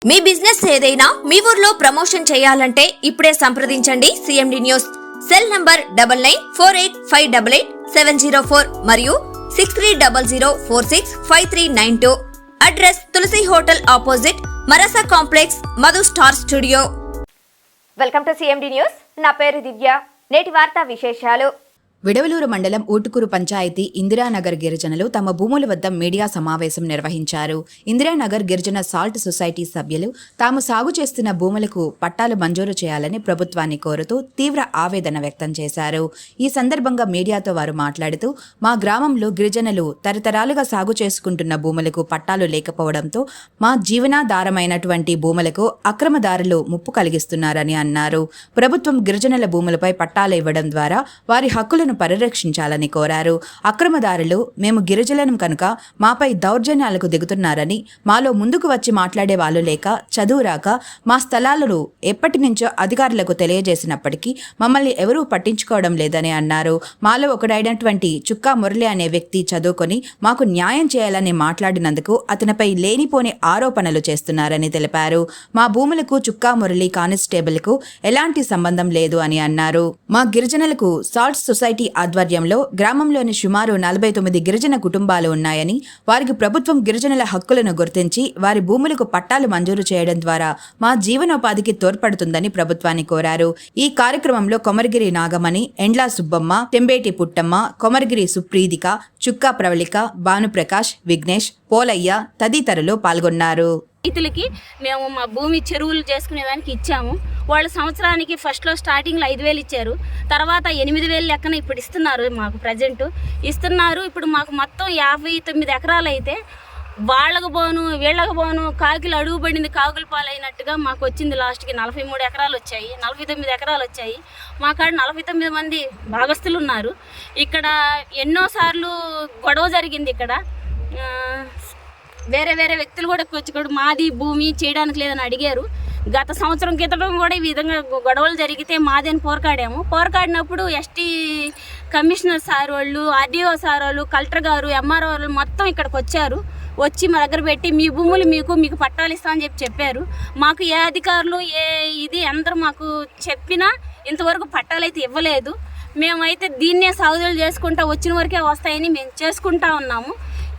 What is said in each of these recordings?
మీ business ఏదైనా మీ ఊర్లో promotion చేయాలంటే ఇప్పుడే సంప్రదించండి సిఎండి న్యూస్. సెల్ నంబర్ 9948588704 మరియు 6300465392. Address Tulasi hotel opposite Marasa complex, Madhu star studio. Welcome to CMD news. నా పేరు దివ్య. నేటి వార్తా విశేషాలు. విడవలూరు మండలం ఊటుకూరు పంచాయతీ ఇందిరానగర్ గిరిజనులు తమ భూముల వద్ద మీడియా సమావేశం నిర్వహించారు. ఇందిరానగర్ గిరిజన సాల్ట్ సొసైటీ సభ్యులు తాము సాగు చేస్తున్న భూములకు పట్టాలు మంజూరు చేయాలని ప్రభుత్వాన్ని కోరుతూ తీవ్ర ఆవేదన వ్యక్తం చేశారు. ఈ సందర్భంగా మీడియాతో వారు మాట్లాడుతూ, మా గ్రామంలో గిరిజనులు తరతరాలుగా సాగు చేసుకుంటున్న భూములకు పట్టాలు లేకపోవడంతో మా జీవనాధారమైనటువంటి భూములకు అక్రమదారులు ముప్పు కలిగిస్తున్నారని అన్నారు. ప్రభుత్వం గిరిజనుల భూములపై పట్టాలు ఇవ్వడం ద్వారా వారి హక్కులను పరిరక్షించాలని కోరారు. అక్రమదారులు మేము గిరిజనులం కనుక మాపై దౌర్జన్యాలకు దిగుతున్నారని, మాలో ముందుకు వచ్చి మాట్లాడే వాళ్ళు లేక, చదువు రాక మా స్థలాలను ఎప్పటి నుంచో అధికారులకు తెలియజేసినప్పటికీ మమ్మల్ని ఎవరూ పట్టించుకోవడం లేదని అన్నారు. మాలో ఒకడైనటువంటి చుక్కా మురళి అనే వ్యక్తి చదువుకొని మాకు న్యాయం చేయాలని మాట్లాడినందుకు అతనిపై లేనిపోని ఆరోపణలు చేస్తున్నారని తెలిపారు. మా భూములకు చుక్కా మురళి కానిస్టేబుల్కు ఎలాంటి సంబంధం లేదు అని అన్నారు. మా గిరిజనులకు సాల్ట్ సొసైటీ ఆధ్వర్యంలో గ్రామంలోని సుమారు 49 గిరిజన కుటుంబాలు ఉన్నాయని, వారికి ప్రభుత్వం గిరిజనుల హక్కులను గుర్తించి వారి భూములకు పట్టాలు మంజూరు చేయడం ద్వారా మా జీవనోపాధికి తోడ్పడుతుందని ప్రభుత్వాన్ని కోరారు. ఈ కార్యక్రమంలో కొమరగిరి నాగమణి, ఎండ్లా సుబ్బమ్మ, టెంబేటి పుట్టమ్మ, కొమరగిరి సుప్రీదిక, చుక్కా ప్రవళిక, భానుప్రకాష్, విఘ్నేష్, పోలయ్య తదితరులు పాల్గొన్నారు. రైతులకి మేము మా భూమి చెరువులు చేసుకునేదానికి ఇచ్చాము. వాళ్ళు సంవత్సరానికి ఫస్ట్లో స్టార్టింగ్లో 5,000 ఇచ్చారు. తర్వాత 8,000 లెక్కన ఇప్పుడు ఇస్తున్నారు. మాకు ప్రజెంట్ ఇస్తున్నారు. ఇప్పుడు మాకు మొత్తం 59 ఎకరాలు అయితే వాళ్ళకు పోను వీళ్ళకు పోను కాకిలు అడుగుపడింది కాకులు పాలైనట్టుగా మాకు వచ్చింది. లాస్ట్కి 43 ఎకరాలు వచ్చాయి, 49 ఎకరాలు వచ్చాయి. మా కాడ 49 మంది భాగస్తులు ఉన్నారు. ఇక్కడ ఎన్నోసార్లు గొడవ జరిగింది. ఇక్కడ వేరే వేరే వ్యక్తులు కూడా వచ్చి మాది భూమి చేయడానికి లేదని అడిగారు. గత సంవత్సరం క్రితం కూడా ఈ విధంగా గొడవలు జరిగితే మాది అని పోరాడాము. పోరాడినప్పుడు ఎస్టీ కమిషనర్ సార్ వాళ్ళు, ఆర్డీఓ సార్ వాళ్ళు, కలెక్టర్ గారు, ఎంఆర్ఓ వాళ్ళు మొత్తం ఇక్కడికి వచ్చారు. వచ్చి మా దగ్గర పెట్టి మీ భూములు మీకు పట్టాలు ఇస్తామని చెప్పారు. మాకు ఏ అధికారులు ఇది అందరూ మాకు చెప్పినా ఇంతవరకు పట్టాలు అయితే ఇవ్వలేదు. మేమైతే దీన్నే సాగుదలు చేసుకుంటా వచ్చిన వరకే వస్తాయని మేము చేసుకుంటా ఉన్నాము.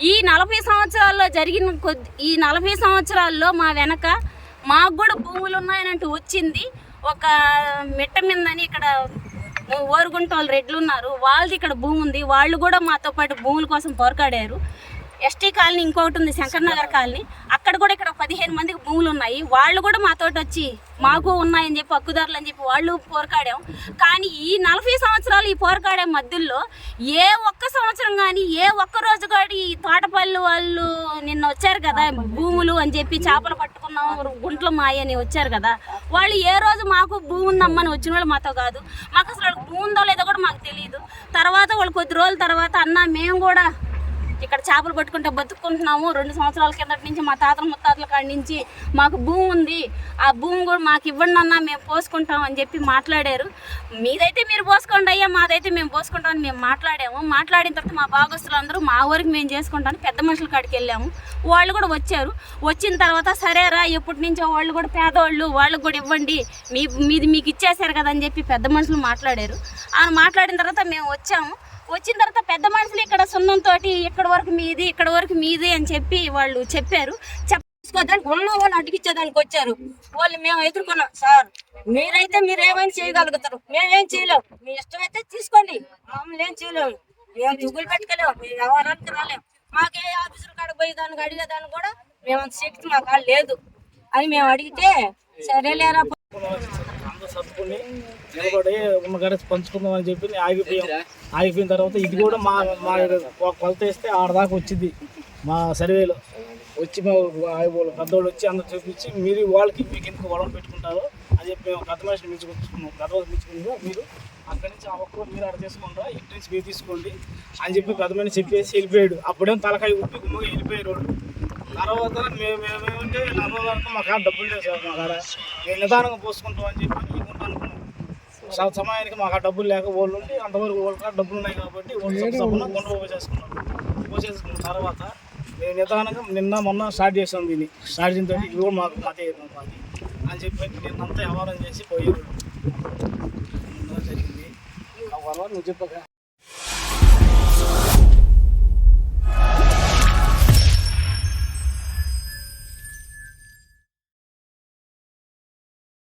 ఈ 40 సంవత్సరాల్లో జరిగిన ఈ 40 సంవత్సరాల్లో మా వెనక మాకు కూడా భూములు ఉన్నాయనంటూ వచ్చింది. ఒక మిట్ట మీదని ఇక్కడ ఓరుగుంట వాళ్ళు రెడ్లు ఉన్నారు, వాళ్ళది ఇక్కడ భూమి ఉంది. వాళ్ళు కూడా మాతో పాటు భూముల కోసం పోరాడారు. ఎస్టీ కాలనీ ఇంకొకటి ఉంది, శంకర్ నగర్ కాలనీ, అక్కడ కూడా ఇక్కడ 15 మందికి భూములు ఉన్నాయి. వాళ్ళు కూడా మాతోటి వచ్చి మాకు ఉన్నాయని చెప్పి హక్కుదారులు అని చెప్పి వాళ్ళు పోరాడాం. కానీ ఈ 40 సంవత్సరాలు ఈ పోరాడే మధ్యలో ఏ ఒక్క సంవత్సరం కానీ ఏ ఒక్క రోజు కానీ ఈ తోటపల్లి వాళ్ళు నిన్న వచ్చారు కదా భూములు అని చెప్పి చేపలు పట్టుకున్నాం గుంట్ల మాయ అని వచ్చారు కదా, వాళ్ళు ఏ రోజు మాకు భూమి ఉందమ్మని వచ్చిన వాళ్ళు మాతో కాదు. మాకు అసలు భూమి ఉందో లేదో కూడా మాకు తెలియదు. తర్వాత వాళ్ళు కొద్ది రోజుల తర్వాత అన్న మేము కూడా ఇక్కడ చేపలు పట్టుకుంటే బతుక్కుంటున్నాము, 2 సంవత్సరాల కిందటి నుంచి మా తాతల ముత్తాతల కాడి నుంచి మాకు భూమి ఉంది, ఆ భూమి కూడా మాకు ఇవ్వండి అన్న, మేము పోసుకుంటాం అని చెప్పి మాట్లాడారు. మీదైతే మీరు పోసుకోండి అయ్యా, మాదైతే మేము పోసుకుంటామని మేము మాట్లాడాము. మాట్లాడిన తర్వాత మా భాగస్తులు అందరూ మా ఊరికి మేము చేసుకుంటామని పెద్ద మనుషుల కాడికి వెళ్ళాము. వాళ్ళు కూడా వచ్చారు. వచ్చిన తర్వాత సరేరా ఎప్పటి నుంచో వాళ్ళు కూడా పేదవాళ్ళు, వాళ్ళకు కూడా ఇవ్వండి, మీది మీకు ఇచ్చేసారు కదా అని చెప్పి పెద్ద మనుషులు మాట్లాడారు. ఆయన మాట్లాడిన తర్వాత మేము వచ్చాము. వచ్చిన తర్వాత పెద్ద మనుషులు ఇక్కడ సున్నంతో ఇక్కడ వరకు మీది ఇక్కడ వరకు మీది అని చెప్పి వాళ్ళు చెప్పారు. చెప్పడానికి ఉన్న వాళ్ళు అడిగించేదానికి వచ్చారు. వాళ్ళు మేము ఎదుర్కొన్నాం. సార్ మీరైతే మీరు ఏమైనా చేయగలుగుతారు, మేమేం చేయలేము, మీ ఇష్టమైతే తీసుకోండి, మమ్మల్ని ఏం చేయలేము, మేము దిగులు పెట్టుకోలేము, మేము ఎవరానికి రాలేము. మాకే ఆఫీసుల కాడికి పోయేదానికి అడిగేదానికి కూడా మేము అంత శక్తి మాకు లేదు అని మేము అడిగితే సరేలేరా సర్దుకుని నిలబడి ఉన్న గడ పంచుకుందాం అని చెప్పి ఆగిపోయిన తర్వాత ఇది కూడా మా కొలత వేస్తే ఆడదాకా వచ్చింది. మా సర్వేలో వచ్చి పెద్దవాళ్ళు వచ్చి అందరూ చూపించి మీరు వాళ్ళకి మీకు ఎందుకు గొడవ పెట్టుకుంటారో అని చెప్పి మేము గత మనిషిని మించుకుంటున్నాం. గత మించుకుంటున్నాం, మీరు అక్కడి నుంచి ఆ ఒక్కరు మీరు అక్కడ తీసుకుంటారా, ఇంటి నుంచి మీరు తీసుకోండి అని చెప్పి పెద్ద మనిషి చెప్పేసి వెళ్ళిపోయాడు. అప్పుడేం తలకాయ ఉప్పి గుమ్మగా వెళ్ళిపోయారు. తర్వాత మేమేమంటే నమ్మకం మా కాడ డబ్బులు లేదు సార్, మా కాడ మేము నిదానంగా పోసుకుంటాం అని చెప్పి అనుకున్నాం. సమయానికి మాకు ఆ డబ్బులు లేక వాళ్ళు ఉంటే అంతవరకు వాళ్ళ కాడ డబ్బులు ఉన్నాయి కాబట్టి వాళ్ళు సభ్యున కొండ పోసేసుకున్నాం. పోసేసుకున్న తర్వాత మేము నిదానంగా నిన్న మొన్న స్టార్ట్ చేసాం దీన్ని. స్టార్ట్ చేసిన తర్వాత ఇది కూడా మాకు మాదే మాది అని చెప్పి నిన్నంతా వ్యవహారం చేసి పోయారు జరిగింది. నువ్వు చెప్పగా